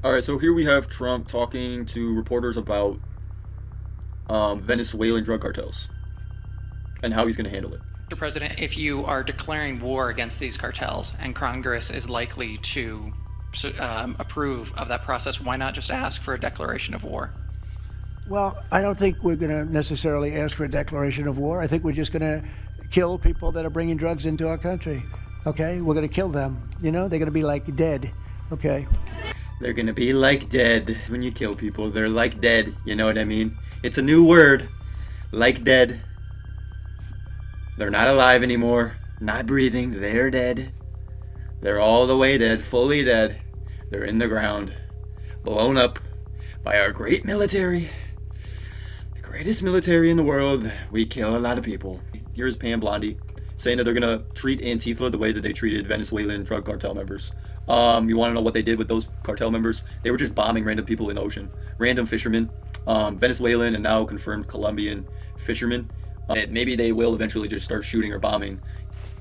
All right, so here we have Trump talking to reporters about Venezuelan drug cartels and how he's going to handle it. Mr. President, if you are declaring war against these cartels and Congress is likely to approve of that process, why not just ask for a declaration of war? Well, I don't think we're going to necessarily ask for a declaration of war. I think we're just going to kill people that are bringing drugs into our country. Okay? We're going to kill them. You know, they're going to be like dead. Okay? They're going to be like dead. When you kill people, they're like dead. You know what I mean? It's a new word. Like dead. They're not alive anymore. Not breathing. They're dead. They're all the way dead. Fully dead. They're in the ground. Blown up by our great military. The greatest military in the world. We kill a lot of people. Here's Pam Blondie saying that they're going to treat Antifa the way that they treated Venezuelan drug cartel members. You want to know what they did with those cartel members? They were just bombing random people in the ocean. Random fishermen. Venezuelan and now confirmed Colombian fishermen. And maybe they will eventually just start shooting or bombing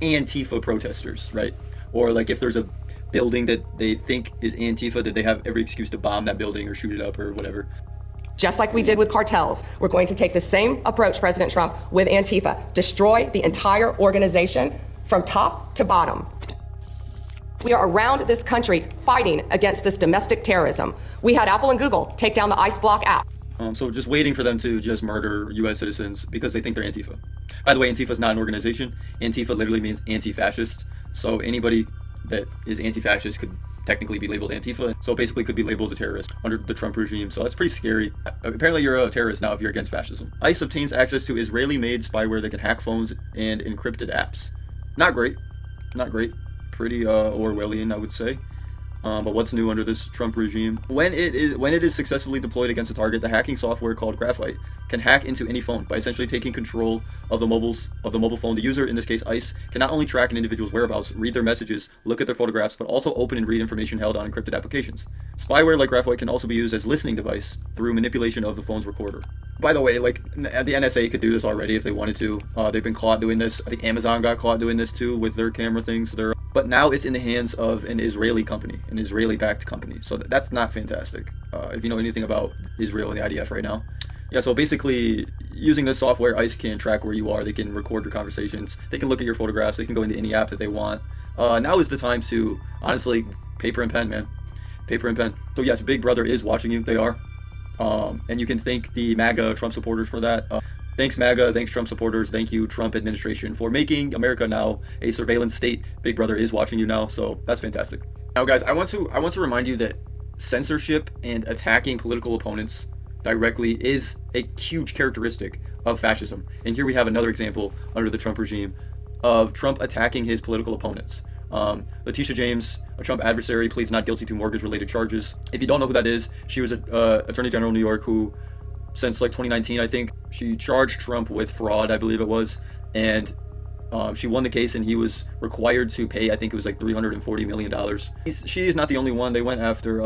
Antifa protesters, right? Or like if there's a building that they think is Antifa, that they have every excuse to bomb that building or shoot it up or whatever. Just like we did with cartels, we're going to take the same approach, President Trump, with Antifa. Destroy the entire organization from top to bottom. We are around this country fighting against this domestic terrorism. We had Apple and Google take down the ICE Block app. So just waiting for them to just murder U.S. citizens because they think they're Antifa. By the way, Antifa is not an organization. Antifa literally means anti-fascist. So anybody that is anti-fascist could technically be labeled Antifa. So basically could be labeled a terrorist under the Trump regime. So that's pretty scary. Apparently you're a terrorist now if you're against fascism. ICE obtains access to Israeli-made spyware that can hack phones and encrypted apps. Not great. Not great. Pretty Orwellian, I would say. But what's new under this Trump regime? When it is successfully deployed against a target, the hacking software called Graphite can hack into any phone by essentially taking control of the mobile phone. The user, in this case ICE, can not only track an individual's whereabouts, read their messages, look at their photographs, but also open and read information held on encrypted applications. Spyware like Graphite can also be used as listening device through manipulation of the phone's recorder. By the way, like the NSA could do this already if they wanted to. They've been caught doing this. I think Amazon got caught doing this too with their camera things. But now it's in the hands of an Israeli company, an Israeli-backed company. So that's not fantastic. If you know anything about Israel and the IDF right now. Yeah, so basically, using this software, ICE can track where you are. They can record your conversations. They can look at your photographs. They can go into any app that they want. Now is the time to, honestly, paper and pen, man. Paper and pen. So yes, Big Brother is watching you. They are. And you can thank the MAGA Trump supporters for that. Thanks MAGA, thanks Trump supporters, thank you Trump administration for making America now a surveillance state. Big Brother is watching you now, so that's fantastic. Now guys, I want to remind you that censorship and attacking political opponents directly is a huge characteristic of fascism. And here we have another example under the Trump regime of Trump attacking his political opponents. Letitia James, a Trump adversary, pleads not guilty to mortgage-related charges. If you don't know who that is, she was an Attorney General of New York who, since like 2019, I think, she charged Trump with fraud, I believe it was, and she won the case and he was required to pay, I think it was like $340 million. She is not the only one. They went after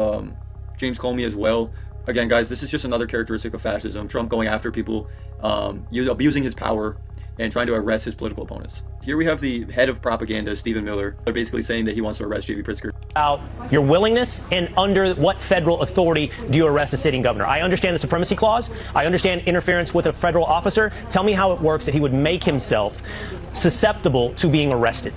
James Comey as well. Again, guys, this is just another characteristic of fascism. Trump going after people, abusing his power, and trying to arrest his political opponents. Here we have the head of propaganda, Stephen Miller. They're basically saying that he wants to arrest J.B. Pritzker. About your willingness and under what federal authority do you arrest a sitting governor? I understand the supremacy clause. I understand interference with a federal officer. Tell me how it works that he would make himself susceptible to being arrested.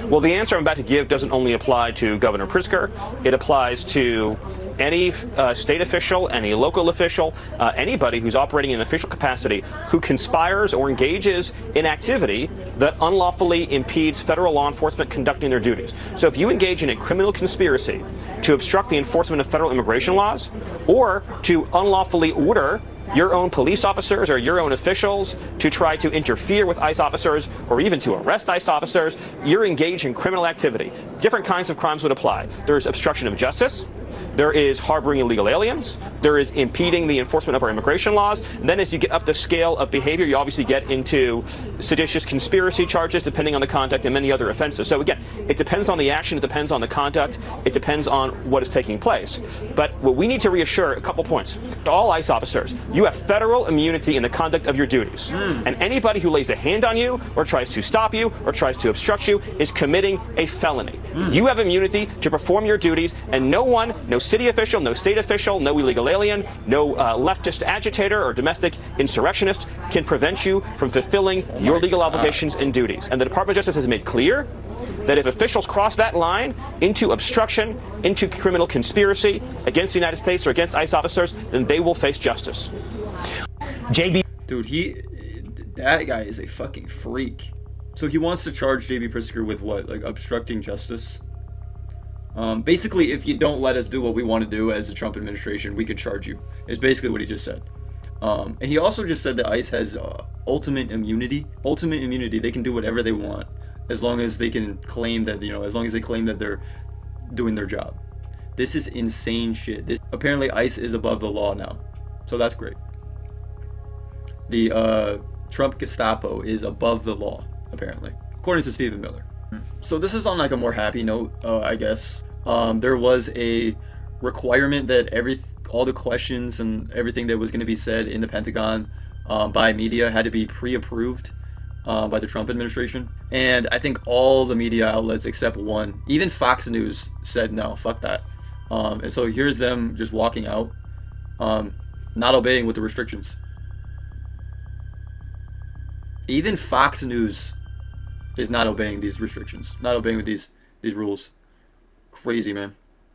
Well, the answer I'm about to give doesn't only apply to Governor Pritzker. It applies to any state official, any local official, anybody who's operating in an official capacity who conspires or engages in activity that unlawfully impedes federal law enforcement conducting their duties. So if you engage in a criminal conspiracy to obstruct the enforcement of federal immigration laws or to unlawfully order your own police officers or your own officials to try to interfere with ICE officers or even to arrest ICE officers, you're engaged in criminal activity. Different kinds of crimes would apply. There's obstruction of justice. There is harboring illegal aliens. There is impeding the enforcement of our immigration laws. And then as you get up the scale of behavior, you obviously get into seditious conspiracy charges, depending on the conduct, and many other offenses. So again, it depends on the action. It depends on the conduct. It depends on what is taking place. But what we need to reassure, a couple points. To all ICE officers, you have federal immunity in the conduct of your duties. And anybody who lays a hand on you or tries to stop you or tries to obstruct you is committing a felony. You have immunity to perform your duties, and no one, no city official, no state official, no illegal alien, no leftist agitator or domestic insurrectionist can prevent you from fulfilling your legal obligations and duties. And the Department of Justice has made clear that if officials cross that line into obstruction, into criminal conspiracy against the United States or against ICE officers, then they will face justice. JB. Dude, that guy is a fucking freak. So he wants to charge JB Pritzker with what? Like obstructing justice? Basically, if you don't let us do what we want to do as the Trump administration, we could charge you. Is basically what he just said. And he also just said that ICE has ultimate immunity. Ultimate immunity. They can do whatever they want as long as they can claim that, as long as they claim that they're doing their job. This is insane shit. Apparently ICE is above the law now. So that's great. The Trump Gestapo is above the law, apparently, according to Stephen Miller. So this is on like a more happy note, I guess. There was a requirement that all the questions and everything that was going to be said in the Pentagon by media had to be pre-approved by the Trump administration. And I think all the media outlets except one, even Fox News, said no, fuck that. And so here's them just walking out, not obeying with the restrictions. Even Fox News is not obeying these restrictions, not obeying with these rules. Crazy, man.